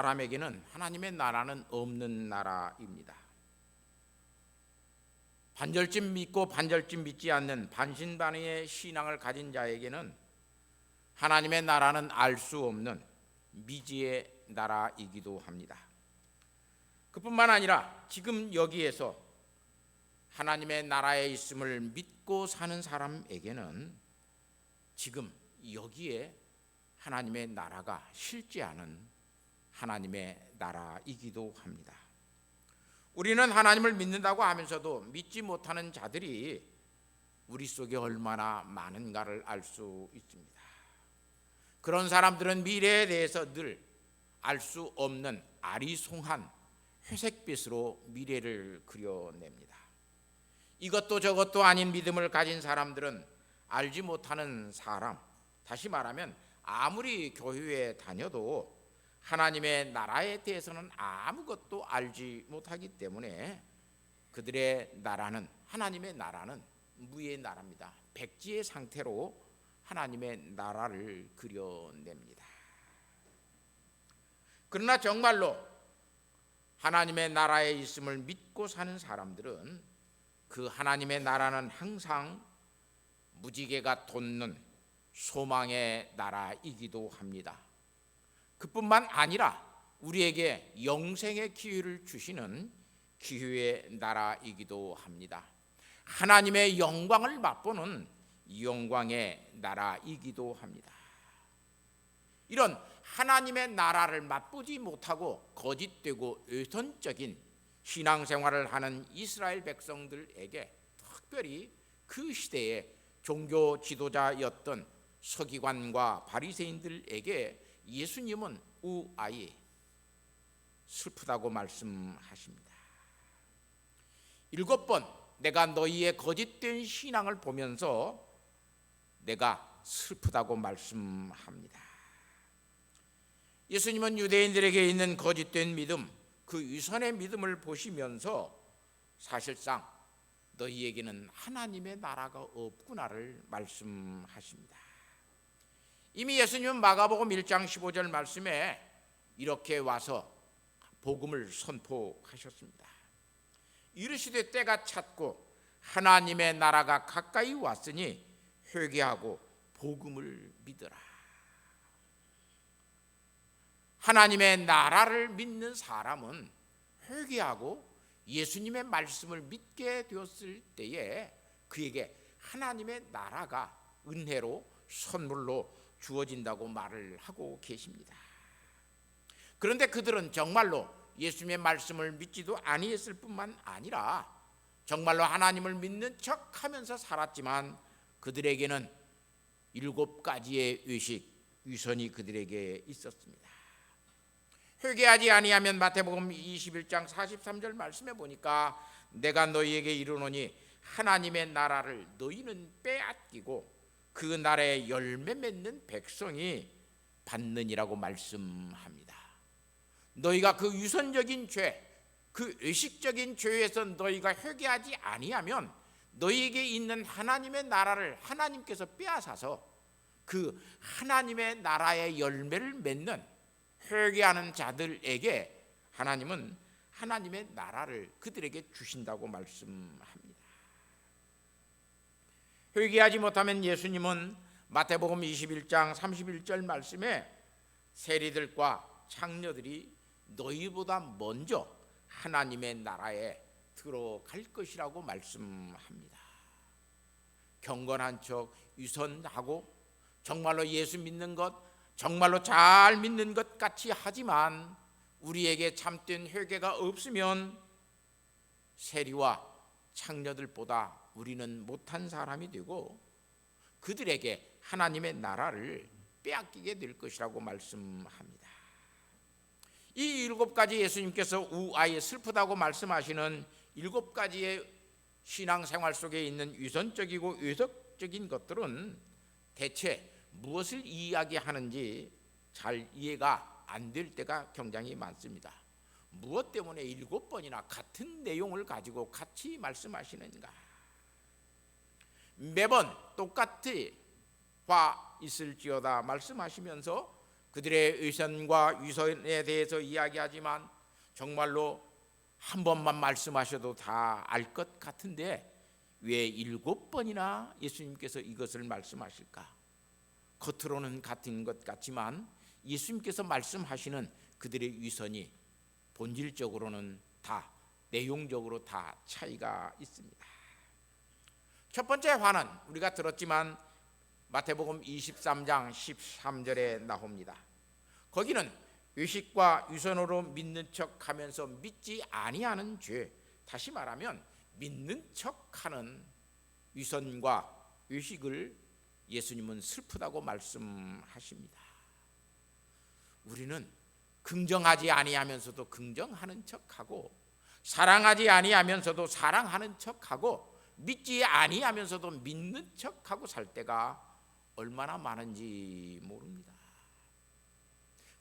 사람에게는 하나님의 나라는 없는 나라입니다. 반절쯤 믿고 반절쯤 믿지 않는 반신반의의 신앙을 가진 자에게는 하나님의 나라는 알 수 없는 미지의 나라이기도 합니다. 그뿐만 아니라 지금 여기에서 하나님의 나라에 있음을 믿고 사는 사람에게는 지금 여기에 하나님의 나라가 실제하는 하나님의 나라이기도 합니다. 우리는 하나님을 믿는다고 하면서도 믿지 못하는 자들이 우리 속에 얼마나 많은가를 알 수 있습니다. 그런 사람들은 미래에 대해서 늘 알 수 없는 아리송한 회색빛으로 미래를 그려냅니다. 이것도 저것도 아닌 믿음을 가진 사람들은 알지 못하는 사람, 다시 말하면 아무리 교회에 다녀도 하나님의 나라에 대해서는 아무것도 알지 못하기 때문에 그들의 나라는, 하나님의 나라는 무의 나라입니다. 백지의 상태로 하나님의 나라를 그려냅니다. 그러나 정말로 하나님의 나라에 있음을 믿고 사는 사람들은 그 하나님의 나라는 항상 무지개가 돋는 소망의 나라이기도 합니다. 그뿐만 아니라 우리에게 영생의 기회를 주시는 기회의 나라이기도 합니다. 하나님의 영광을 맛보는 영광의 나라이기도 합니다. 이런 하나님의 나라를 맛보지 못하고 거짓되고 외선적인 신앙생활을 하는 이스라엘 백성들에게, 특별히 그 시대의 종교 지도자였던 서기관과 바리새인들에게 예수님은 우아히 슬프다고 말씀하십니다. 7번 내가 너희의 거짓된 신앙을 보면서 내가 슬프다고 말씀합니다. 예수님은 유대인들에게 있는 거짓된 믿음, 그 위선의 믿음을 보시면서 사실상 너희에게는 하나님의 나라가 없구나를 말씀하십니다. 이미 예수님은 마가복음 1장 15절 말씀에 이렇게 와서 복음을 선포하셨습니다. 이르시되 때가 찼고 하나님의 나라가 가까이 왔으니 회개하고 복음을 믿으라. 하나님의 나라를 믿는 사람은 회개하고 예수님의 말씀을 믿게 되었을 때에 그에게 하나님의 나라가 은혜로 선물로 주어진다고 말을 하고 계십니다. 그런데 그들은 정말로 예수님의 말씀을 믿지도 아니했을 뿐만 아니라 정말로 하나님을 믿는 척하면서 살았지만 그들에게는 7가지의 위선이 그들에게 있었습니다. 회개하지 아니하면 마태복음 21장 43절 말씀에 보니까 내가 너희에게 이르노니 하나님의 나라를 너희는 빼앗기고 그 나라에 열매 맺는 백성이 받느니라고 말씀합니다. 너희가 그 유선적인 죄, 그 의식적인 죄에서 너희가 회개하지 아니하면 너희에게 있는 하나님의 나라를 하나님께서 빼앗아서 그 하나님의 나라의 열매를 맺는 회개하는 자들에게 하나님은 하나님의 나라를 그들에게 주신다고 말씀합니다. 회개하지 못하면 예수님은 마태복음 21장 31절 말씀에 세리들과 창녀들이 너희보다 먼저 하나님의 나라에 들어갈 것이라고 말씀합니다. 경건한 척 위선하고 정말로 예수 믿는 것, 정말로 잘 믿는 것 같이 하지만 우리에게 참된 회개가 없으면 세리와 창녀들보다 우리는 못한 사람이 되고 그들에게 하나님의 나라를 빼앗기게 될 것이라고 말씀합니다. 이 7가지 예수님께서 우아히 슬프다고 말씀하시는 7가지의 신앙생활 속에 있는 위선적이고 외석적인 것들은 대체 무엇을 이야기하는지 잘 이해가 안 될 때가 굉장히 많습니다. 무엇 때문에 7번이나 같은 내용을 가지고 같이 말씀하시는가? 매번 똑같이 화 있을지어다 말씀하시면서 그들의 의선과 위선에 대해서 이야기하지만 정말로 한 번만 말씀하셔도 다 알 것 같은데 왜 7번이나 예수님께서 이것을 말씀하실까? 겉으로는 같은 것 같지만 예수님께서 말씀하시는 그들의 위선이 본질적으로는 다, 내용적으로 다 차이가 있습니다. 첫 번째 화는 우리가 들었지만 마태복음 23장 13절에 나옵니다. 거기는 의식과 위선으로 믿는 척하면서 믿지 아니하는 죄, 다시 말하면 믿는 척하는 위선과 의식을 예수님은 슬프다고 말씀하십니다. 우리는 긍정하지 아니하면서도 긍정하는 척하고 사랑하지 아니하면서도 사랑하는 척하고 믿지 아니하면서도 믿는 척하고 살 때가 얼마나 많은지 모릅니다.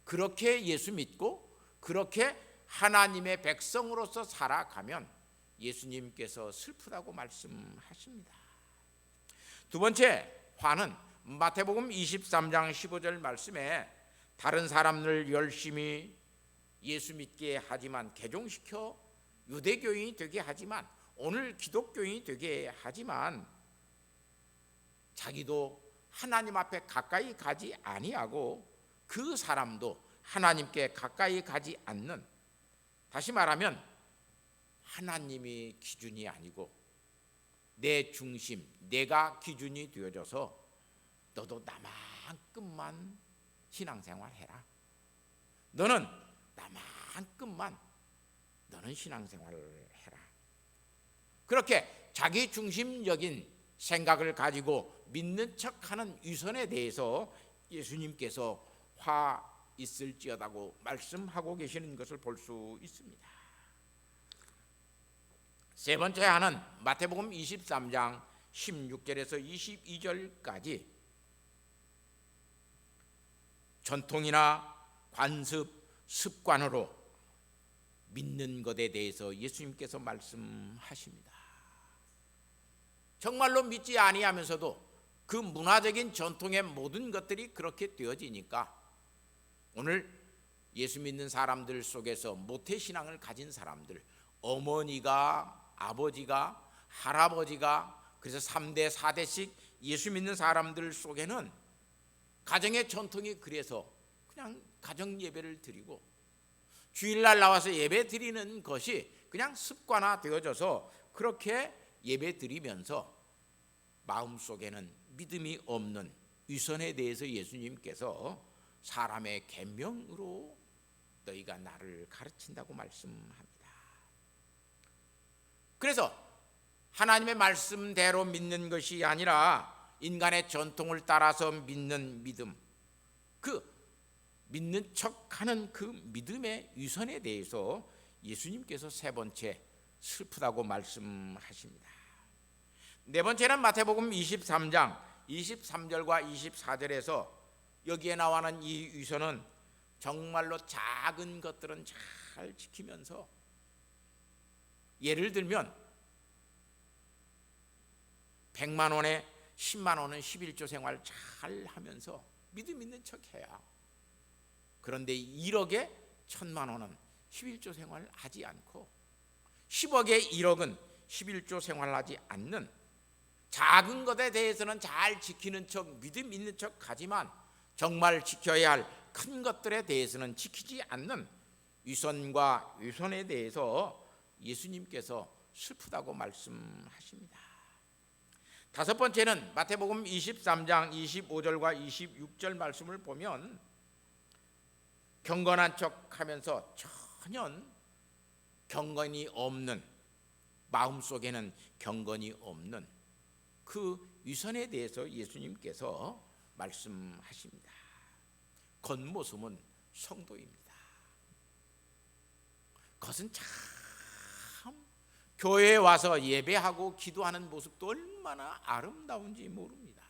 그렇게 예수 믿고 그렇게 하나님의 백성으로서 살아가면 예수님께서 슬프다고 말씀하십니다. 두 번째 화는 마태복음 23장 15절 말씀에 다른 사람들 열심히 예수 믿게 하지만 개종시켜 유대교인이 되게 하지만 오늘 기독교인이 되게 하지만 자기도 하나님 앞에 가까이 가지 아니하고 그 사람도 하나님께 가까이 가지 않는, 다시 말하면 하나님이 기준이 아니고 내 중심, 내가 기준이 되어져서 너도 나만큼만 신앙생활 해라. 너는 나만큼만 너는 신앙생활을 해라. 그렇게 자기 중심적인 생각을 가지고 믿는 척하는 위선에 대해서 예수님께서 화 있을지어다고 말씀하고 계시는 것을 볼 수 있습니다. 세 번째 하는 마태복음 23장 16절에서 22절까지 전통이나 관습, 습관으로 믿는 것에 대해서 예수님께서 말씀하십니다. 정말로 믿지 아니하면서도 그 문화적인 전통의 모든 것들이 그렇게 되어지니까 오늘 예수 믿는 사람들 속에서 모태신앙을 가진 사람들, 어머니가, 아버지가, 할아버지가, 그래서 3대, 4대씩 예수 믿는 사람들 속에는 가정의 전통이 그래서 그냥 가정 예배를 드리고 주일날 나와서 예배 드리는 것이 그냥 습관화 되어져서 그렇게 예배 드리면서 마음속에는 믿음이 없는 위선에 대해서 예수님께서 사람의 계명으로 너희가 나를 가르친다고 말씀합니다. 그래서 하나님의 말씀대로 믿는 것이 아니라 인간의 전통을 따라서 믿는 믿음, 그 믿는 척하는 그 믿음의 위선에 대해서 예수님께서 세 번째 슬프다고 말씀하십니다. 네 번째는 마태복음 23장 23절과 24절에서 여기에 나와는 이 위선은 정말로 작은 것들은 잘 지키면서, 예를 들면 100만 원에 10만 원은 11조 생활 잘 하면서 믿음 있는 척해야, 그런데 1억에 1000만 원은 11조 생활 하지 않고 10억에 1억은 11조 생활하지 않는, 작은 것에 대해서는 잘 지키는 척 믿음 있는 척 하지만 정말 지켜야 할 큰 것들에 대해서는 지키지 않는 위선과 위선에 대해서 예수님께서 슬프다고 말씀하십니다. 다섯 번째는 마태복음 23장 25절과 26절 말씀을 보면 경건한 척하면서 전혀 경건이 없는, 마음속에는 경건이 없는 그 위선에 대해서 예수님께서 말씀하십니다. 겉모습은 성도입니다. 그것은 참 교회에 와서 예배하고 기도하는 모습도 얼마나 아름다운지 모릅니다.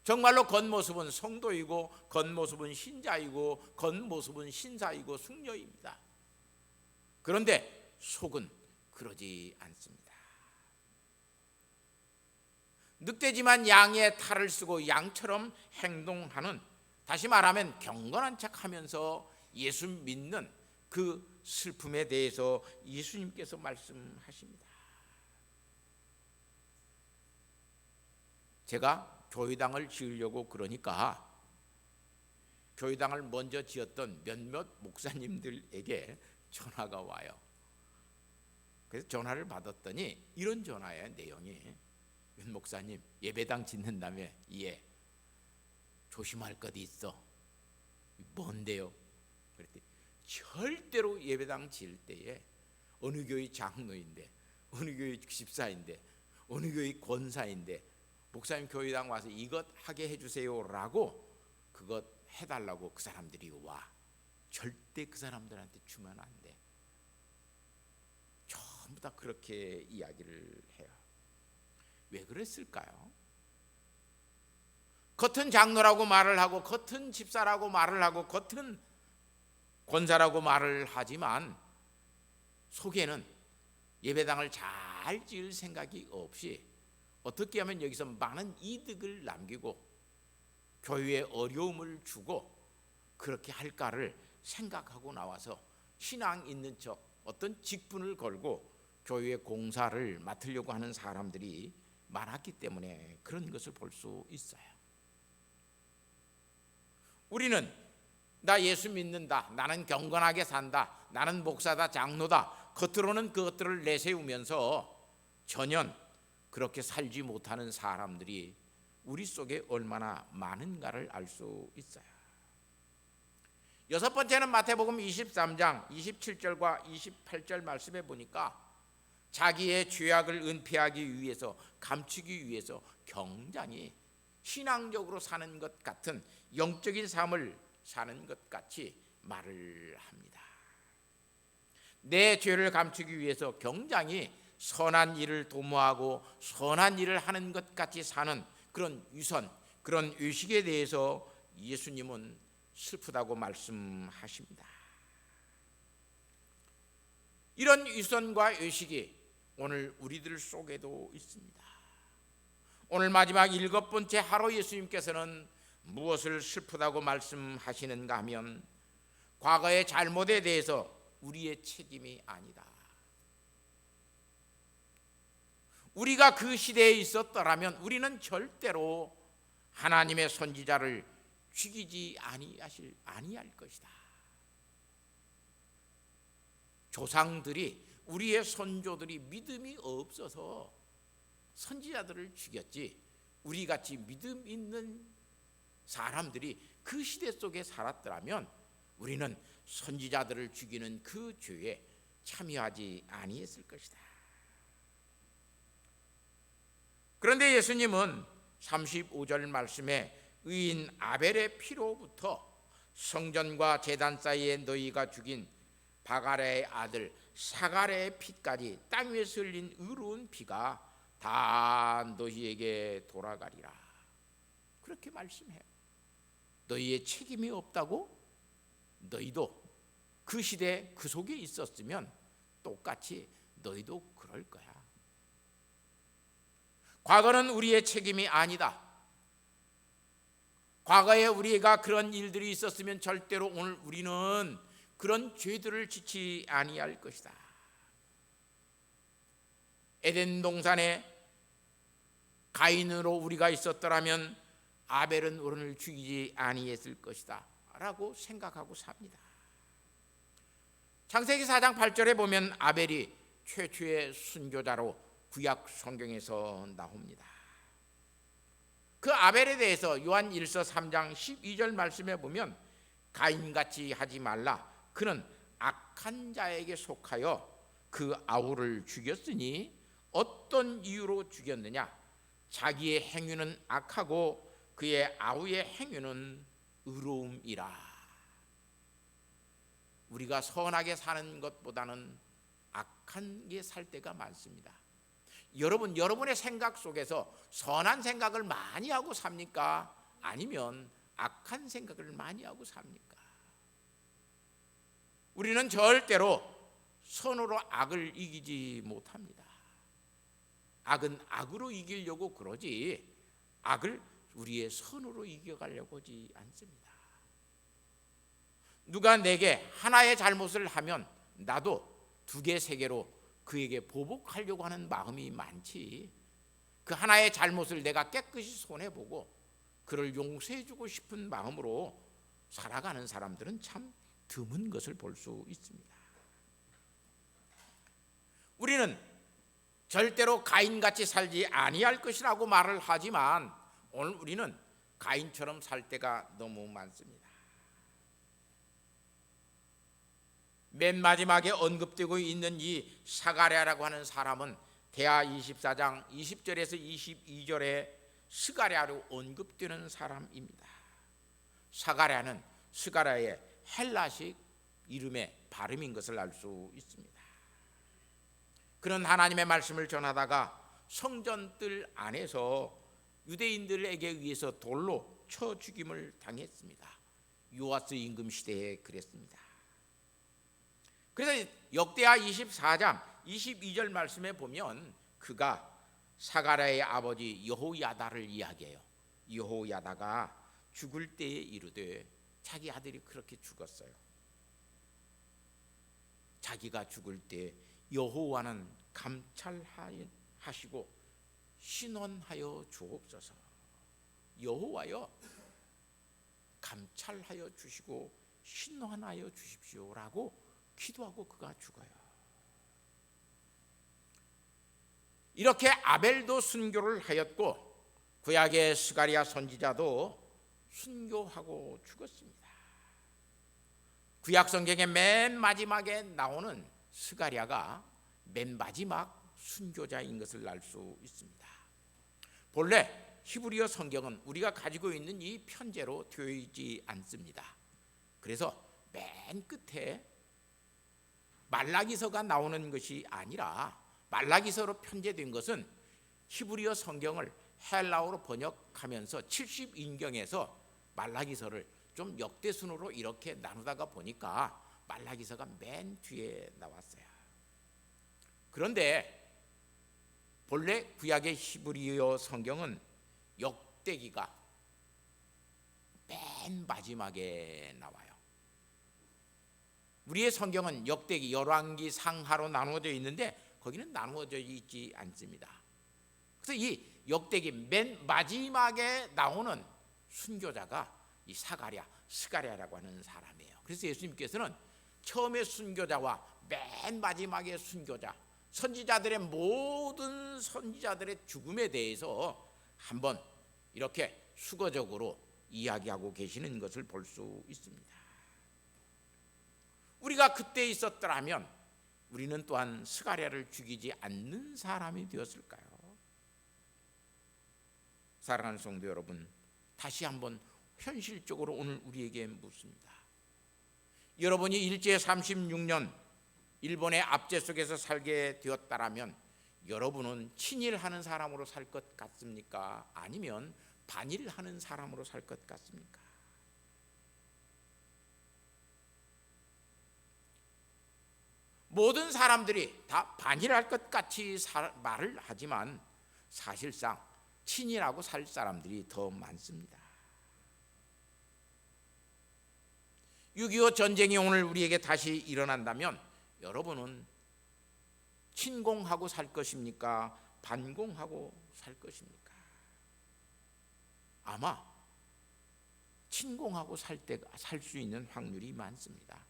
정말로 겉모습은 성도이고 겉모습은 신자이고 겉모습은 신사이고 숙녀입니다. 그런데 속은 그러지 않습니다. 늑대지만 양의 탈을 쓰고 양처럼 행동하는 다시 말하면 경건한 척하면서 예수 믿는 그 슬픔에 대해서 예수님께서 말씀하십니다. 제가 교회당을 지으려고 그러니까 교회당을 먼저 지었던 몇몇 목사님들에게 전화가 와요. 그래서 전화를 받았더니 이런 전화의 내용이, 윤 목사님 예배당 짓는다며? 예. 조심할 것이 있어. 뭔데요? 그랬더니 절대로 예배당 지을 때에 어느 교회 장로인데, 어느 교회 집사인데, 어느 교회 권사인데 목사님 교회당 와서 이것 하게 해주세요라고 그것 해달라고 그 사람들이 와. 절대 그 사람들한테 주면 안 돼. 전부 다 그렇게 이야기를 해요. 왜 그랬을까요? 겉은 장로라고 말을 하고, 겉은 집사라고 말을 하고, 겉은 권사라고 말을 하지만 속에는 예배당을 잘 지을 생각이 없이 어떻게 하면 여기서 많은 이득을 남기고 교회에 어려움을 주고 그렇게 할까를 생각하고 나와서 신앙 있는 척 어떤 직분을 걸고 교회 공사를 맡으려고 하는 사람들이 많았기 때문에 그런 것을 볼 수 있어요. 우리는 나 예수 믿는다, 나는 경건하게 산다, 나는 목사다, 장로다, 겉으로는 그것들을 내세우면서 전혀 그렇게 살지 못하는 사람들이 우리 속에 얼마나 많은가를 알 수 있어요. 여섯 번째는 마태복음 23장 27절과 28절 말씀에 보니까 자기의 죄악을 은폐하기 위해서, 감추기 위해서 굉장히 신앙적으로 사는 것 같은 영적인 삶을 사는 것 같이 말을 합니다. 내 죄를 감추기 위해서 굉장히 선한 일을 도모하고 선한 일을 하는 것 같이 사는 그런 위선, 그런 의식에 대해서 예수님은 슬프다고 말씀하십니다. 이런 위선과 의식이 오늘 우리들 속에도 있습니다. 오늘 마지막 일곱 번째 하루 예수님께서는 무엇을 슬프다고 말씀하시는가 하면 과거의 잘못에 대해서 우리의 책임이 아니다. 우리가 그 시대에 있었더라면 우리는 절대로 하나님의 선지자를 죽이지 아니할 것이다. 조상들이, 우리의 선조들이 믿음이 없어서 선지자들을 죽였지, 우리같이 믿음 있는 사람들이 그 시대 속에 살았더라면 우리는 선지자들을 죽이는 그 죄에 참여하지 아니했을 것이다. 그런데 예수님은 35절 말씀에 의인 아벨의 피로부터 성전과 제단 사이에 너희가 죽인 바갈의 아들 사갈의 피까지 땅 위에서 흘린 의로운 피가 다 너희에게 돌아가리라. 그렇게 말씀해요. 너희의 책임이 없다고? 너희도 그 시대 그 속에 있었으면 똑같이 너희도 그럴 거야. 과거는 우리의 책임이 아니다. 과거에 우리가 그런 일들이 있었으면 절대로 오늘 우리는 그런 죄들을 짓지 아니할 것이다. 에덴 동산에 가인으로 우리가 있었더라면 아벨은 오늘 죽이지 아니했을 것이다 라고 생각하고 삽니다. 창세기 4장 8절에 보면 아벨이 최초의 순교자로 구약 성경에서 나옵니다. 그 아벨에 대해서 요한 1서 3장 12절 말씀에 보면 가인같이 하지 말라. 그는 악한 자에게 속하여 그 아우를 죽였으니 어떤 이유로 죽였느냐? 자기의 행위는 악하고 그의 아우의 행위는 의로움이라. 우리가 선하게 사는 것보다는 악한 게 살 때가 많습니다. 여러분의 생각 속에서 선한 생각을 많이 하고 삽니까? 아니면 악한 생각을 많이 하고 삽니까? 우리는 절대로 선으로 악을 이기지 못합니다. 악은 악으로 이기려고 그러지 악을 우리의 선으로 이겨가려고 하지 않습니다. 누가 내게 하나의 잘못을 하면 나도 두 개, 세 개로 그에게 보복하려고 하는 마음이 많지. 그 하나의 잘못을 내가 깨끗이 손해보고 그를 용서해주고 싶은 마음으로 살아가는 사람들은 참 드문 것을 볼 수 있습니다. 우리는 절대로 가인같이 살지 아니할 것이라고 말을 하지만 오늘 우리는 가인처럼 살 때가 너무 많습니다. 맨 마지막에 언급되고 있는 이 사가랴라고 하는 사람은 대하 24장 20절에서 22절에 스가랴로 언급되는 사람입니다. 사가랴는 스가랴의 헬라식 이름의 발음인 것을 알 수 있습니다. 그는 하나님의 말씀을 전하다가 성전뜰 안에서 유대인들에게 의해서 돌로 쳐 죽임을 당했습니다. 요아스 임금 시대에 그랬습니다. 그래서 역대하 24장 22절 말씀에 보면 그가 사가랴의 아버지 여호야다를 이야기해요. 여호야다가 죽을 때에 이르되, 자기 아들이 그렇게 죽었어요. 자기가 죽을 때 여호와는 감찰하시고 신원하여 주옵소서. 여호와여, 감찰하여 주시고 신원하여 주십시오라고 기도하고 그가 죽어요. 이렇게 아벨도 순교를 하였고 구약의 스가랴 선지자도 순교하고 죽었습니다. 구약 성경의 맨 마지막에 나오는 스가랴가 맨 마지막 순교자인 것을 알 수 있습니다. 본래 히브리어 성경은 우리가 가지고 있는 이 편제로 되어 있지 않습니다. 그래서 맨 끝에 말라기서가 나오는 것이 아니라 말라기서로 편제된 것은 히브리어 성경을 헬라어로 번역하면서 70인경에서 말라기서를 좀 역대순으로 이렇게 나누다가 보니까 말라기서가 맨 뒤에 나왔어요. 그런데 본래 구약의 히브리어 성경은 역대기가 맨 마지막에 나와요. 우리의 성경은 역대기, 열왕기, 상하로 나누어져 있는데 거기는 나누어져 있지 않습니다. 그래서 이 역대기 맨 마지막에 나오는 순교자가 이 사가랴, 스가랴라고 하는 사람이에요. 그래서 예수님께서는 처음에 순교자와 맨 마지막에 순교자, 선지자들의 모든 선지자들의 죽음에 대해서 한번 이렇게 수거적으로 이야기하고 계시는 것을 볼 수 있습니다. 우리가 그때 있었더라면 우리는 또한 스가랴를 죽이지 않는 사람이 되었을까요? 사랑하는 성도 여러분, 다시 한번 현실적으로 오늘 우리에게 묻습니다. 여러분이 일제 36년 일본의 압제 속에서 살게 되었다라면 여러분은 친일하는 사람으로 살 것 같습니까? 아니면 반일하는 사람으로 살 것 같습니까? 모든 사람들이 다 반일할 것 같이 말을 하지만 사실상 친일하고 살 사람들이 더 많습니다. 6.25 전쟁이 오늘 우리에게 다시 일어난다면 여러분은 친공하고 살 것입니까? 반공하고 살 것입니까? 아마 친공하고 살 수 있는 확률이 많습니다.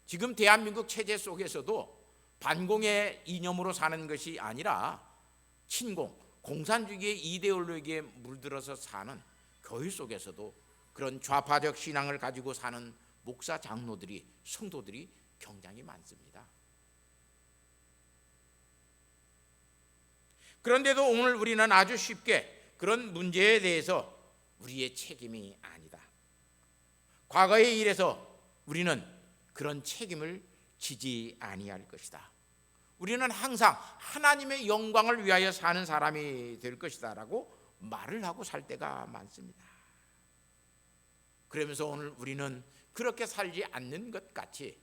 지금 대한민국 체제 속에서도 반공의 이념으로 사는 것이 아니라 친공, 공산주의의 이데올로기에 물들어서 사는 교회 속에서도 그런 좌파적 신앙을 가지고 사는 목사, 장로들이, 성도들이 굉장히 많습니다. 그런데도 오늘 우리는 아주 쉽게 그런 문제에 대해서 우리의 책임이 아니다, 과거의 일에서 우리는 그런 책임을 지지 아니할 것이다, 우리는 항상 하나님의 영광을 위하여 사는 사람이 될 것이다 라고 말을 하고 살 때가 많습니다. 그러면서 오늘 우리는 그렇게 살지 않는 것 같이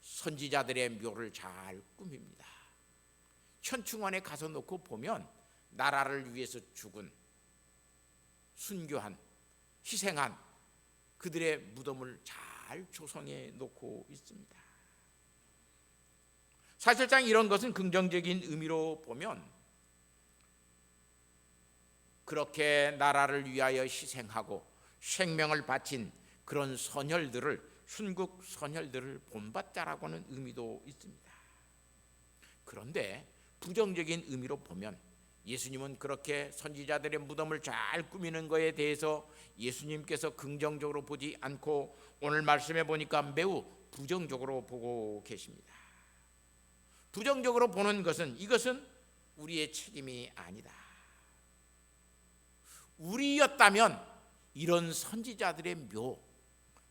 선지자들의 묘를 잘 꾸밉니다. 현충원에 가서 놓고 보면 나라를 위해서 죽은, 순교한, 희생한 그들의 무덤을 잘 조성해 놓고 있습니다. 사실상 이런 것은 긍정적인 의미로 보면 그렇게 나라를 위하여 희생하고 생명을 바친 그런 선열들을, 순국 선열들을 본받자라고 하는 의미도 있습니다. 그런데 부정적인 의미로 보면 예수님은 그렇게 선지자들의 무덤을 잘 꾸미는 것에 대해서 예수님께서 긍정적으로 보지 않고 오늘 말씀해 보니까 매우 부정적으로 보고 계십니다. 부정적으로 보는 것은 이것은 우리의 책임이 아니다. 우리였다면 이런 선지자들의 묘,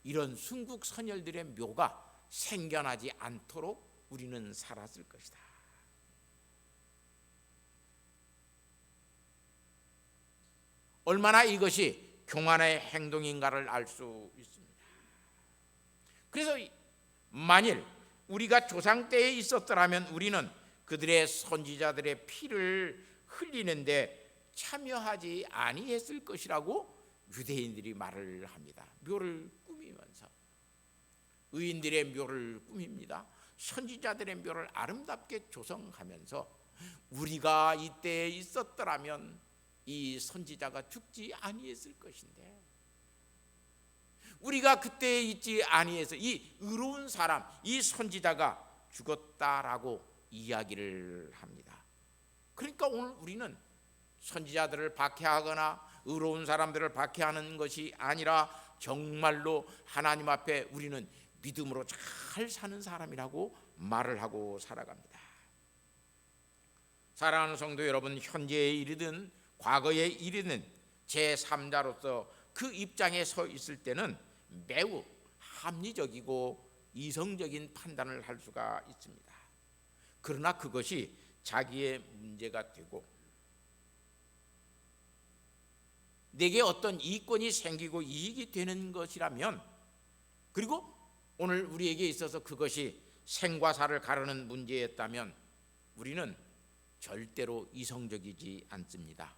이런 순국 선열들의 묘가 생겨나지 않도록 우리는 살았을 것이다. 얼마나 이것이 교만의 행동인가를 알 수 있습니다. 그래서 만일 우리가 조상 때에 있었더라면 우리는 그들의 선지자들의 피를 흘리는데 참여하지 아니했을 것이라고 유대인들이 말을 합니다. 묘를 꾸미면서 의인들의 묘를 꾸밉니다. 선지자들의 묘를 아름답게 조성하면서 우리가 이때에 있었더라면 이 선지자가 죽지 아니했을 것인데 우리가 그때에 있지 아니해서 이 의로운 사람, 이 선지자가 죽었다라고 이야기를 합니다. 그러니까 오늘 우리는 선지자들을 박해하거나 의로운 사람들을 박해하는 것이 아니라 정말로 하나님 앞에 우리는 믿음으로 잘 사는 사람이라고 말을 하고 살아갑니다. 사랑하는 성도 여러분, 현재에 이르든 과거에 이르는 제3자로서 그 입장에 서 있을 때는 매우 합리적이고 이성적인 판단을 할 수가 있습니다. 그러나 그것이 자기의 문제가 되고 내게 어떤 이권이 생기고 이익이 되는 것이라면, 그리고 오늘 우리에게 있어서 그것이 생과 사를 가르는 문제였다면 우리는 절대로 이성적이지 않습니다.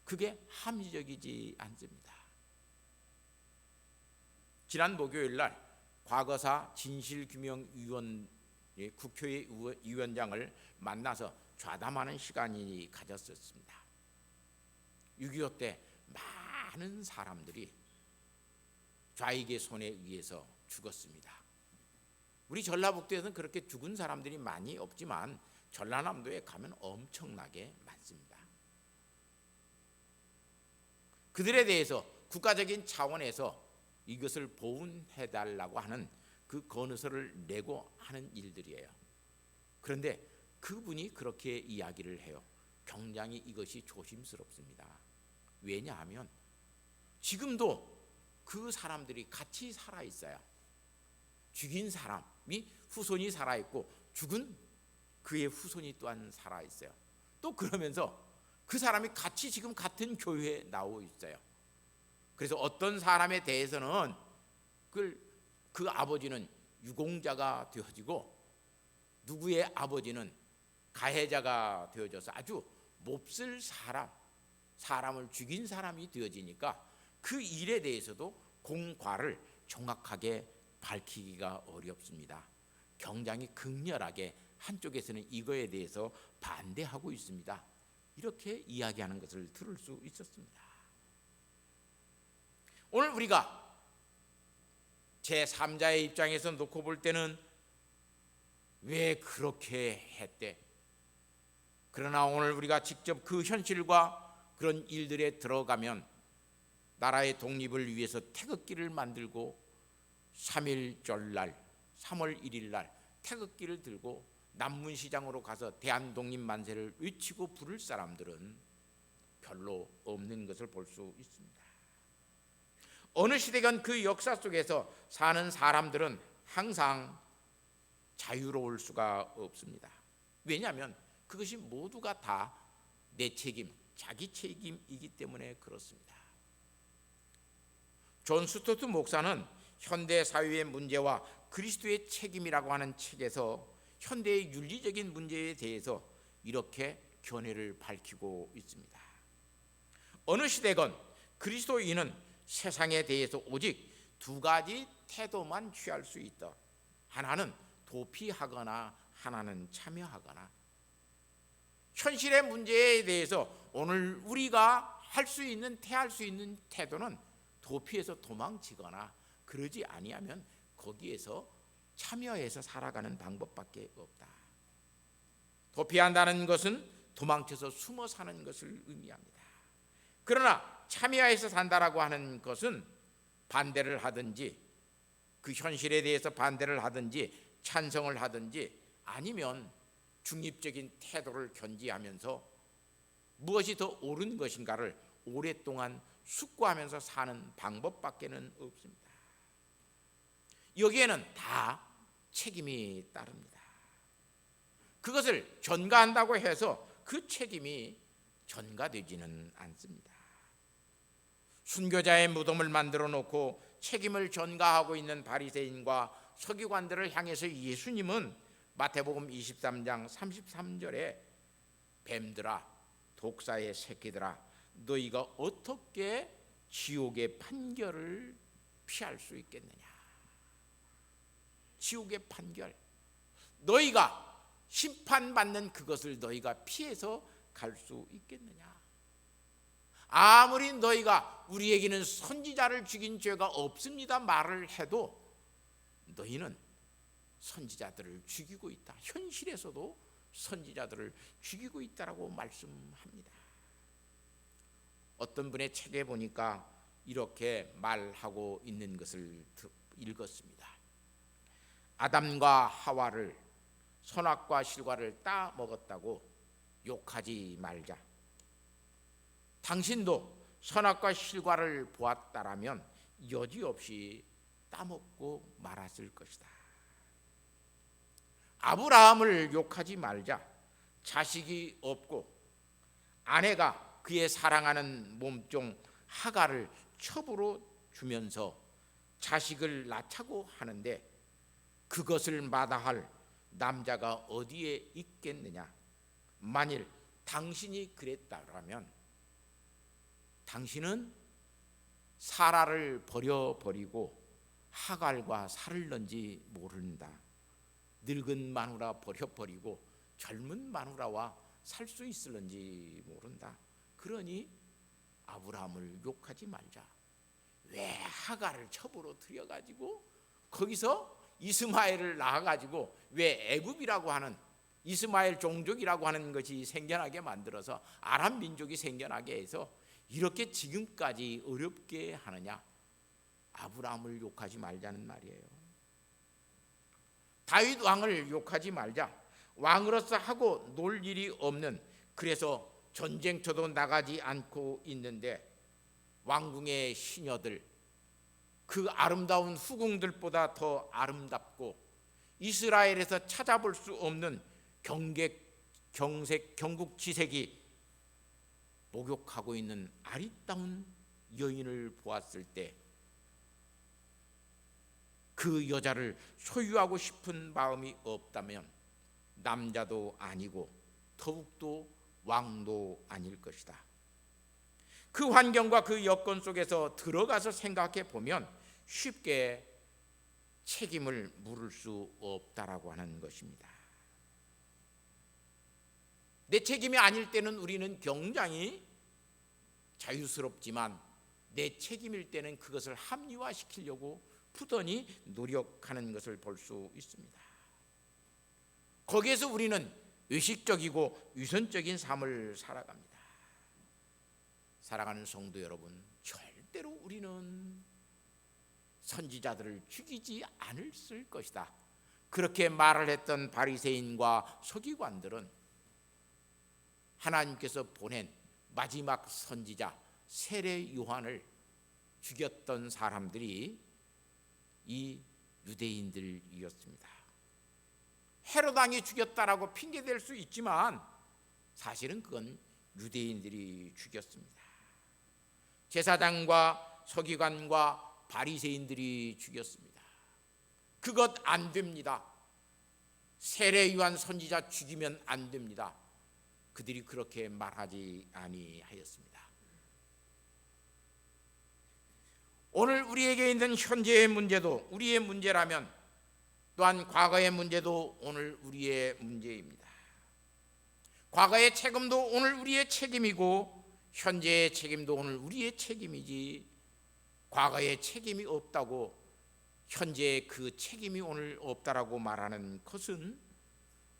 그게 합리적이지 않습니다. 지난 목요일 날 과거사 진실규명위원 국회 위원장을 만나서 좌담하는 시간이 가졌었습니다. 6.25 때 많은 사람들이 좌익의 손에 의해서 죽었습니다. 우리 전라북도에서는 그렇게 죽은 사람들이 많이 없지만 전라남도에 가면 엄청나게 많습니다. 그들에 대해서 국가적인 차원에서 이것을 보훈해달라고 하는 그 건의서를 내고 하는 일들이에요. 그런데 그분이 그렇게 이야기를 해요. 굉장히 이것이 조심스럽습니다. 왜냐하면 지금도 그 사람들이 같이 살아있어요. 죽인 사람이 후손이 살아있고 죽은 그의 후손이 또한 살아있어요. 또 그러면서 그 사람이 같이 지금 같은 교회에 나오고 있어요. 그래서 어떤 사람에 대해서는 그 아버지는 유공자가 되어지고 누구의 아버지는 가해자가 되어져서 아주 몹쓸 사람을 죽인 사람이 되어지니까 그 일에 대해서도 공과를 정확하게 밝히기가 어렵습니다. 굉장히 극렬하게 한쪽에서는 이거에 대해서 반대하고 있습니다. 이렇게 이야기하는 것을 들을 수 있었습니다. 오늘 우리가 제3자의 입장에서 놓고 볼 때는 왜 그렇게 했대? 그러나 오늘 우리가 직접 그 현실과 그런 일들에 들어가면 나라의 독립을 위해서 태극기를 만들고 3.1절 날 3월 1일 날 태극기를 들고 남문시장으로 가서 대한독립 만세를 외치고 부를 사람들은 별로 없는 것을 볼 수 있습니다. 어느 시대건 그 역사 속에서 사는 사람들은 항상 자유로울 수가 없습니다. 왜냐하면 그것이 모두가 다 내 책임, 자기 책임이기 때문에 그렇습니다. 존 스토트 목사는 현대 사회의 문제와 그리스도의 책임이라고 하는 책에서 현대의 윤리적인 문제에 대해서 이렇게 견해를 밝히고 있습니다. 어느 시대건 그리스도인은 세상에 대해서 오직 두 가지 태도만 취할 수 있다. 하나는 도피하거나 하나는 참여하거나. 현실의 문제에 대해서 오늘 우리가 태할 수 있는 태도는 도피해서 도망치거나 그러지 아니하면 거기에서 참여해서 살아가는 방법밖에 없다. 도피한다는 것은 도망쳐서 숨어 사는 것을 의미합니다. 그러나 참여해서 산다라고 하는 것은 반대를 하든지 그 현실에 대해서 반대를 하든지 찬성을 하든지 아니면 중립적인 태도를 견지하면서 무엇이 더 옳은 것인가를 오랫동안 숙고하면서 사는 방법밖에는 없습니다. 여기에는 다 책임이 따릅니다. 그것을 전가한다고 해서 그 책임이 전가되지는 않습니다. 순교자의 무덤을 만들어 놓고 책임을 전가하고 있는 바리새인과 서기관들을 향해서 예수님은 마태복음 23장 33절에 뱀들아 독사의 새끼들아 너희가 어떻게 지옥의 판결을 피할 수 있겠느냐. 지옥의 판결, 너희가 심판받는 그것을 너희가 피해서 갈 수 있겠느냐. 아무리 너희가 우리에게는 선지자를 죽인 죄가 없습니다 말을 해도 너희는 선지자들을 죽이고 있다. 현실에서도 선지자들을 죽이고 있다라고 말씀합니다. 어떤 분의 책에 보니까 이렇게 말하고 있는 것을 읽었습니다. 아담과 하와를 선악과 실과를 따 먹었다고 욕하지 말자. 당신도 선악과 실과를 보았다라면 여지없이 따먹고 말았을 것이다. 아브라함을 욕하지 말자. 자식이 없고 아내가 그의 사랑하는 몸종 하가를 첩으로 주면서 자식을 낳자고 하는데 그것을 마다할 남자가 어디에 있겠느냐. 만일 당신이 그랬다라면 당신은 사라를 버려버리고 하갈과 살을 넣은지 모른다. 늙은 마누라 버려버리고 젊은 마누라와 살 수 있을런지 모른다. 그러니 아브라함을 욕하지 말자. 왜 하갈을 첩으로 들여가지고 거기서 이스마엘을 낳아가지고 왜 애굽이라고 하는 이스마엘 종족이라고 하는 것이 생겨나게 만들어서 아람 민족이 생겨나게 해서 이렇게 지금까지 어렵게 하느냐. 아브라함을 욕하지 말자는 말이에요. 다윗 왕을 욕하지 말자. 왕으로서 하고 놀 일이 없는, 그래서 전쟁터도 나가지 않고 있는데 왕궁의 시녀들, 그 아름다운 후궁들보다 더 아름답고 이스라엘에서 찾아볼 수 없는 경국지색이 목욕하고 있는 아리따운 여인을 보았을 때 그 여자를 소유하고 싶은 마음이 없다면 남자도 아니고 더욱도 왕도 아닐 것이다. 그 환경과 그 여건 속에서 들어가서 생각해 보면 쉽게 책임을 물을 수 없다라고 하는 것입니다. 내 책임이 아닐 때는 우리는 굉장히 자유스럽지만 내 책임일 때는 그것을 합리화시키려고 부단히 노력하는 것을 볼 수 있습니다. 거기에서 우리는 의식적이고 위선적인 삶을 살아갑니다. 사랑하는 성도 여러분, 절대로 우리는 선지자들을 죽이지 않을 것이다. 그렇게 말을 했던 바리새인과 서기관들은 하나님께서 보낸 마지막 선지자 세례 요한을 죽였던 사람들이 이 유대인들이었습니다. 헤롯 왕이 죽였다라고 핑계댈 수 있지만 사실은 그건 유대인들이 죽였습니다. 제사장과 서기관과 바리새인들이 죽였습니다. 그것 안 됩니다. 세례 요한 선지자 죽이면 안 됩니다. 그들이 그렇게 말하지 아니하였습니다. 오늘 우리에게 있는 현재의 문제도 우리의 문제라면 또한 과거의 문제도 오늘 우리의 문제입니다. 과거의 책임도 오늘 우리의 책임이고 현재의 책임도 오늘 우리의 책임이지, 과거의 책임이 없다고 현재의 그 책임이 오늘 없다라고 말하는 것은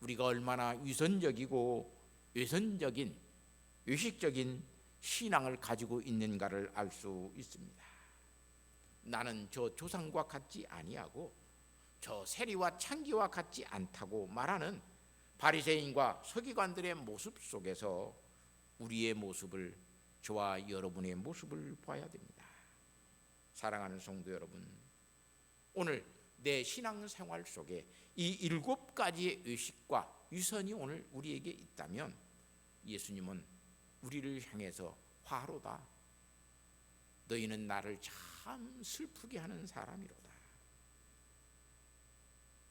우리가 얼마나 위선적이고 외선적인 의식적인 신앙을 가지고 있는가를 알 수 있습니다. 나는 저 조상과 같지 아니하고 저 세리와 창기와 같지 않다고 말하는 바리새인과 서기관들의 모습 속에서 우리의 모습을, 저와 여러분의 모습을 봐야 됩니다. 사랑하는 성도 여러분, 오늘 내 신앙생활 속에 이 7가지의 의식과 위선이 오늘 우리에게 있다면 예수님은 우리를 향해서 화로다. 너희는 나를 참 슬프게 하는 사람이로다.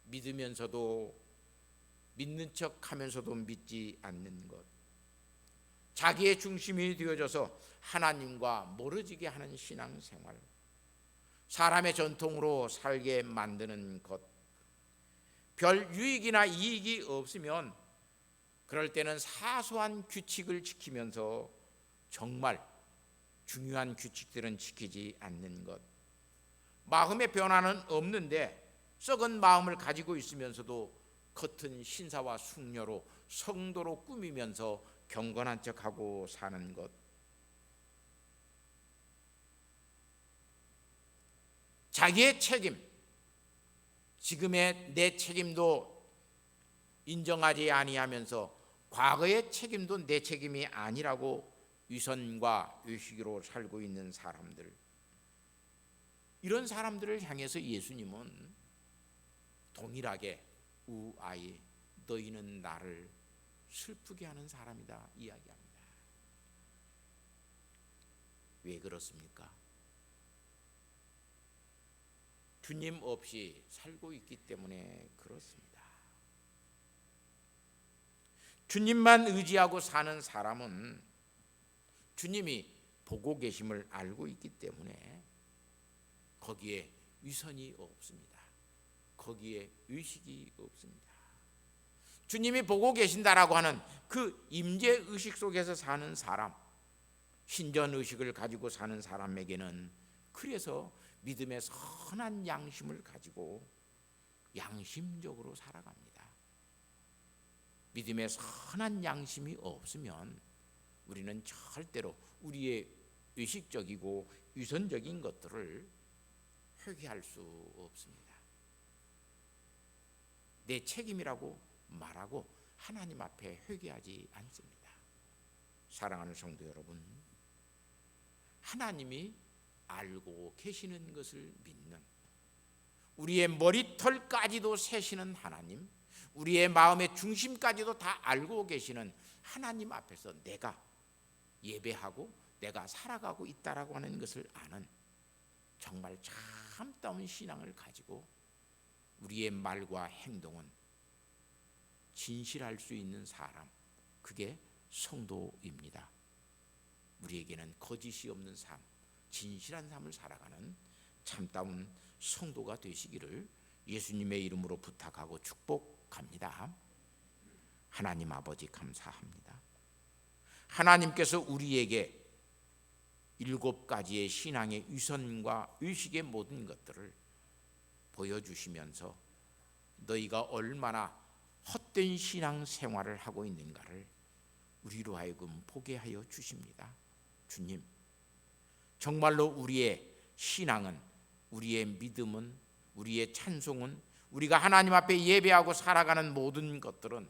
믿으면서도 믿는 척하면서도 믿지 않는 것, 자기의 중심이 되어져서 하나님과 멀어지게 하는 신앙생활, 사람의 전통으로 살게 만드는 것, 별 유익이나 이익이 없으면 그럴 때는 사소한 규칙을 지키면서 정말 중요한 규칙들은 지키지 않는 것, 마음의 변화는 없는데 썩은 마음을 가지고 있으면서도 겉은 신사와 숙녀로 성도로 꾸미면서 경건한 척하고 사는 것, 자기의 책임, 지금의 내 책임도 인정하지 아니하면서 과거의 책임도 내 책임이 아니라고 위선과 의식으로 살고 있는 사람들, 이런 사람들을 향해서 예수님은 동일하게 우아이 너희는 나를 슬프게 하는 사람이다 이야기합니다. 왜 그렇습니까? 주님 없이 살고 있기 때문에 그렇습니다. 주님만 의지하고 사는 사람은 주님이 보고 계심을 알고 있기 때문에 거기에 위선이 없습니다. 거기에 의식이 없습니다. 주님이 보고 계신다라고 하는 그 임재 의식 속에서 사는 사람, 신전 의식을 가지고 사는 사람에게는 그래서 믿음의 선한 양심을 가지고 양심적으로 살아갑니다. 믿음의 선한 양심이 없으면 우리는 절대로 우리의 의식적이고 위선적인 것들을 회개할 수 없습니다. 내 책임이라고 말하고 하나님 앞에 회개하지 않습니다. 사랑하는 성도 여러분, 하나님이 알고 계시는 것을 믿는, 우리의 머리털까지도 세시는 하나님, 우리의 마음의 중심까지도 다 알고 계시는 하나님 앞에서 내가 예배하고 내가 살아가고 있다라고 하는 것을 아는 정말 참다운 신앙을 가지고 우리의 말과 행동은 진실할 수 있는 사람, 그게 성도입니다. 우리에게는 거짓이 없는 삶, 진실한 삶을 살아가는 참다운 성도가 되시기를 예수님의 이름으로 부탁하고 축복합니다. 하나님 아버지 감사합니다. 하나님께서 우리에게 7가지의 신앙의 위선과 의식의 모든 것들을 보여주시면서 너희가 얼마나 헛된 신앙 생활을 하고 있는가를 우리로 하여금 보게 하여 주십니다. 주님, 정말로 우리의 신앙은, 우리의 믿음은, 우리의 찬송은, 우리가 하나님 앞에 예배하고 살아가는 모든 것들은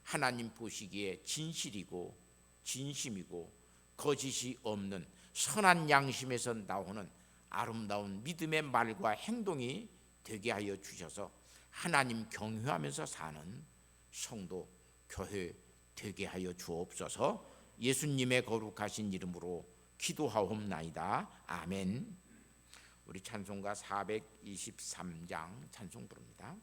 하나님 보시기에 진실이고 진심이고 거짓이 없는 선한 양심에서 나오는 아름다운 믿음의 말과 행동이 되게 하여 주셔서 하나님 경외하면서 사는 성도, 교회 되게 하여 주옵소서. 예수님의 거룩하신 이름으로 기도하옵나이다. 아멘. 우리 찬송가 423장 찬송 부릅니다.